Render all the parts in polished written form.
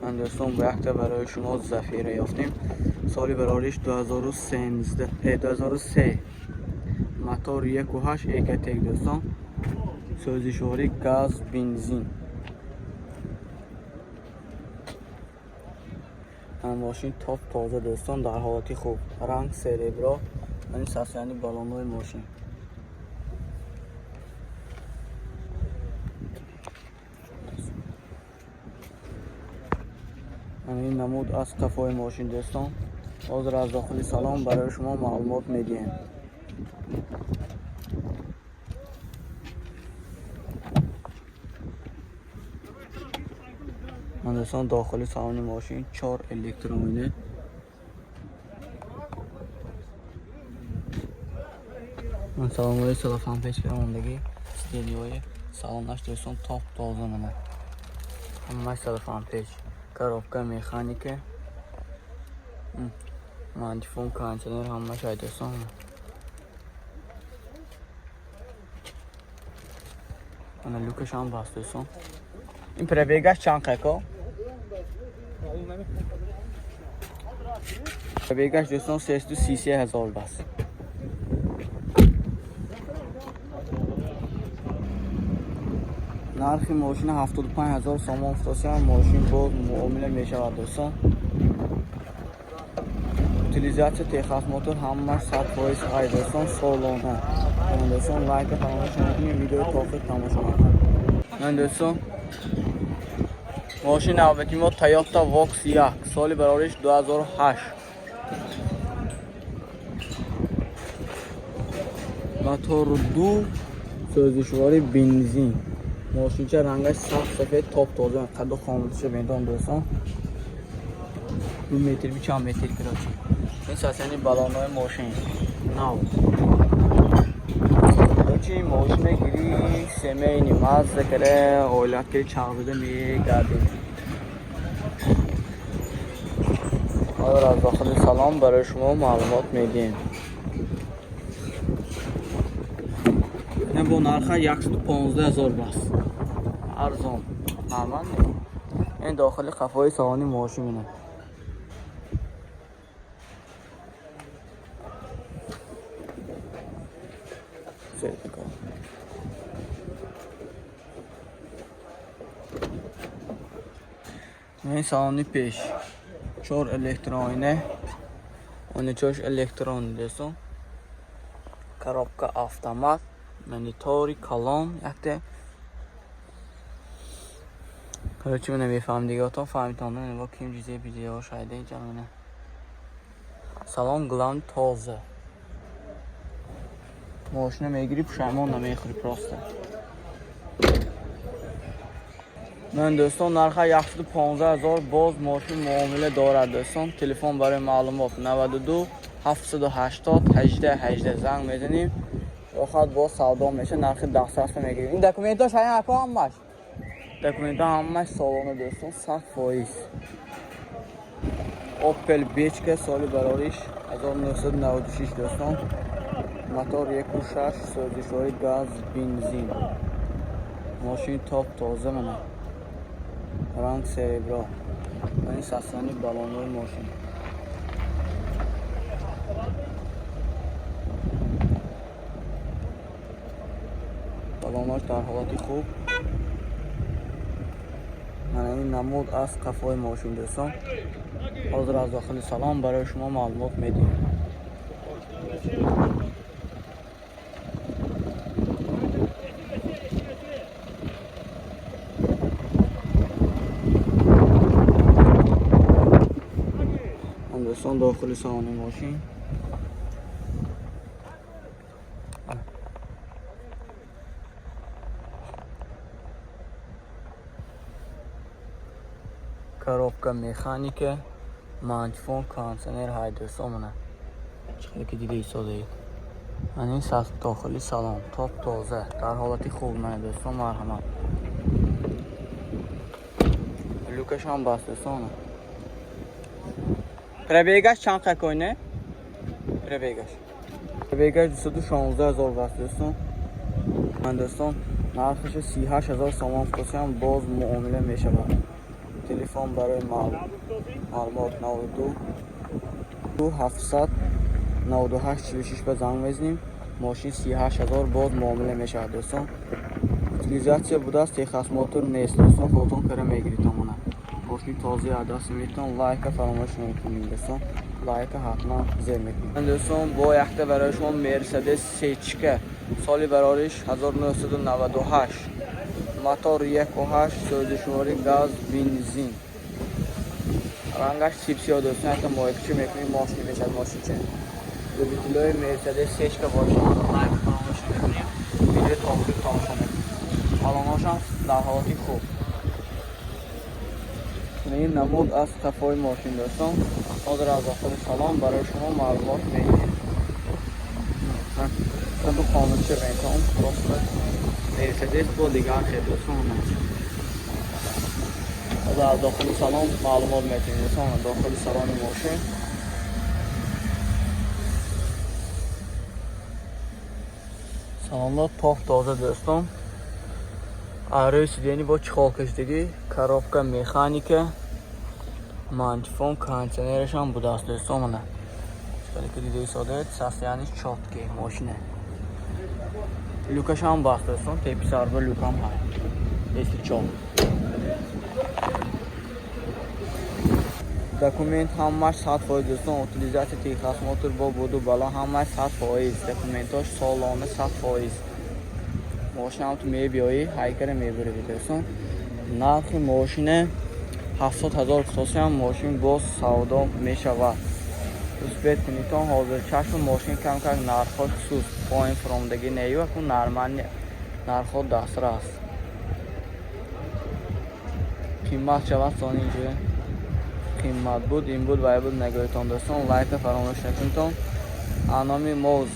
من دوستان با یک تا برای شما ذخیره یافتیم. سالی براریش 2013 موتور 1.8 ایکتک دوستان، سوزشواری گاز بنزین. این ماشین تاپ تازه دوستان، در حالتی خوب، رنگ سریبرا. این ساسیانی بالانوی ماشین. این نمود از قفای ماشین دوستان. حاضر از داخل سلام برای شما معلومات میدیم. من دوستان داخل سالن ماشین 4 الکترونیه. من سلاموی سلافان پیش کردم استدیوی سالنش دوستان تاپ تازه منه. همه سلافان پیش коробка механики, мантифон кондиционер همه شاید دوستان. من لوکش هم بست دوستان. این پربیگش چند قیقا؟ پربیگش دوستان 333,000 بست. نرخ ماشین 75,000 سوم افتاد. ماشین باز معامله میشود دوستان. utilizatsiya texas motor همش 100% های دوستان سالانه. من دوستان لایک تماشا کنید، ویدیو توفیق تماشا کنید. من دوستان ماشین نوبتی ما تویوتا واکس 1 سالی براریش 2008. موتور 2 سوزشواری بنزین. ماشین چه رنگش سفید تاپ تازه، قد و خاموشش ببینید دوستان. 2 متر به چند متر کراچی. این ساسیانی بالانوی ماشین نو چی ماشین گیری سمینی ماز کرده اولاد که چاوده میگردیم. حالا از داخل سلام برای شما معلومات میدیم. این با نرخ 115,000 بست، ارزان نرمال. این داخل قفای سوانی ماشین منه. این سالانی پیش 4 الکترونیه، 13 الکترون دوستان. коробка автомат، монитори کلام یکته. короче من میفهم دیگه تو فهمیدن نه با کیم چیزی ویدیو شاید اینجا نه. سلام گلان تازه. ماشین میگیری پشیمان نمیخوری پراسته. من دوستان نرخ 115,000 باز ماشین معامله دارد دوستان. تلفن برای معلومات 92 780 18 زنگ میزنیم. وقت باز سودا میشه، نرخ دسترس میگیریم. این دکومنتاش همین اکا هم باش. دکومنتا همش سالانه دوستان 100%. اوپل بیچ که سالی براریش 1996 دوستان. موتور 1.6 سوزشواری گاز بنزین. ماشین تاپ تازه منه. رنگ سریبرا. این ساسیانی بالانوی ماشین. بالاناش در حالتی خوب. من این نمود از قفای ماشین دوستان. حاضر از داخل سلام برای شما معلومات میدیم. دوستان داخل سالن ماشین коробка механики, мантифон кондиционер های دوستان منه. چقدر که دیگه ایستاده اید. من این داخلی سالن تاپ تازه در حالتی خوب منه دوستان. مرحمت. لوکش هم بست دوستانه. پربیگش چند قیقاینه؟ پربیگش 216,000 بست دوستان. من دوستان نرخش 38,000 سوم افتاد. باز معامله میشه. تلفن برای معلومات 92 700 98 46 به زنگ بزنیم. ماشین 38000 باز معامله میشه دوستان. utilizatsiya بوده است، تخص موتور نیست دوستان. خودتون کره میگیرید تمونه. ماشین تازه عدس میتون لایک فراموش نکنید دوستان. لایک حتما زیر میکنید دوستان. با یخته برای شما مرسدس سیچکه سالی برایش 1998 موتور 1.8 سوزشواری گاز بنزین رنگش سیپسیا دوستان. که مایکچی میکنید ماشین میشه ماشین چه دو بیتلوی مرسدس سیچکه باشه. لایک فراموش نکنید. ویدیو تماشا کنید. علامه‌هاشم در حالتی خوب. این نمود از صفای ماشین دوستان. حاضر از داخل سلام برای شما معلومات میگیریم. تو خاموشه بینتون راست مرسدس با دیگر خیلی دوستان. حاضر از داخل سلام معلومات میگیریم دوستان. داخل سلام ماشین سلامات پاک تازه دوستان. آره سیدینی با چخال کشیدگی، کاروبکا مکانیکه، مانچفون کانسنرش هم بوده است دوستان. منه چکالی که دیده ایستاده ساسیانیش چاتکی ماشینه. لوکش هم باست دوستان. تیپی ساربه لوک هم هست. دیستی چاپ دکومنت همش 100% دوستان. اوتیلیزاسی تخص موتور با بودو بالا همش 100%. دکومنتاش سالانه 100%. ماشین هم تو میبیایی هایکر میبره دوستان. نرخ ماشین 700,000 خصوصی هم ماشین باز سودا میشود. دوست کنید تا حاضر چشم ماشین کم کرد نرخ ها خصوص پایین فرامدگی نیو کن نرمانی نرخ ها دستر است. قیمت شود سانی اینجا قیمت بود این بود وای بود نگاهتان دوستان. لایک فراموش نکنید تا انامی موز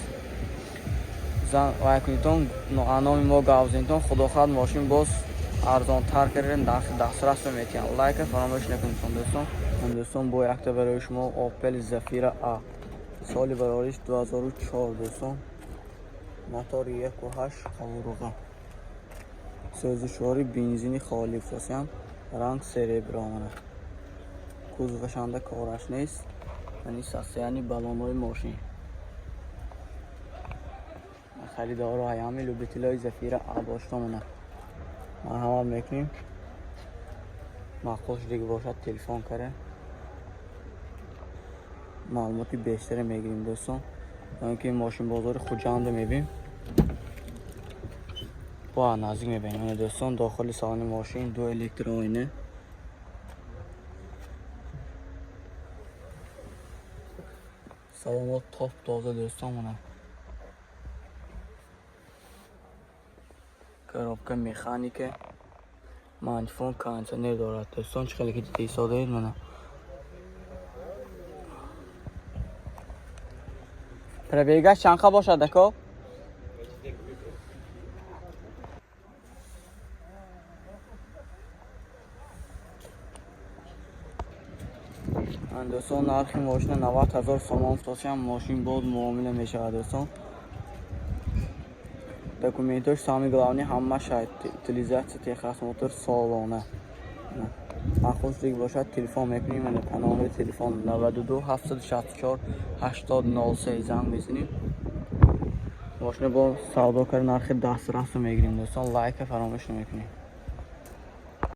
زن لایک کنید تا انامی ما گاوزینتون خدا خواهد ماشین باز ارزان تر کردن دسترس میتونن. لایک فراموش نکنید دوستان. دوستان با یکتا برای شما اوپل زفیر ا سالی برایش 2004 دوستان. موتور 1.8 قوروغا سوزشواری بنزینی خالی فاسیم رنگ سریبرامانه. کوزوشنده کارش نیست. یعنی ساسیانی بالانوی ماشین خریدار و هیامی لوبیتلای زفیر ا داشتمونه. مرحمت میکنیم. معقولش دیگه باشد تلفن کرده معلوماتی بیشتر میگیریم دوستان. که ماشین بازار خوجنده میبینیم با نزدیک میبینیم دوستان. داخل سالن ماشین دو الکترونی سلامات تاپ تازه دوستان. منه کاروبکا مکانیکه مانچفون کانسنر دارد دوستان. چه خیلی که دیده ایستاده اید منه پربیگش چنخه باشد دکو دوستان. نرخ ماشین 90,000 سامان فتاسی هم ماشین باز معامله میشه دوستان. دکومنتاش سامی گلاونی همه شاید utilizatsiya تخص موتور سالانه. معقولش دیگه باشد تلفن میکنیم. من پنامه تلفن 92 764 8003 زنگ میزنیم. ماشین با سودا کردن نرخ دسترس رو میگیریم دوستان. لایک فراموش نمیکنیم.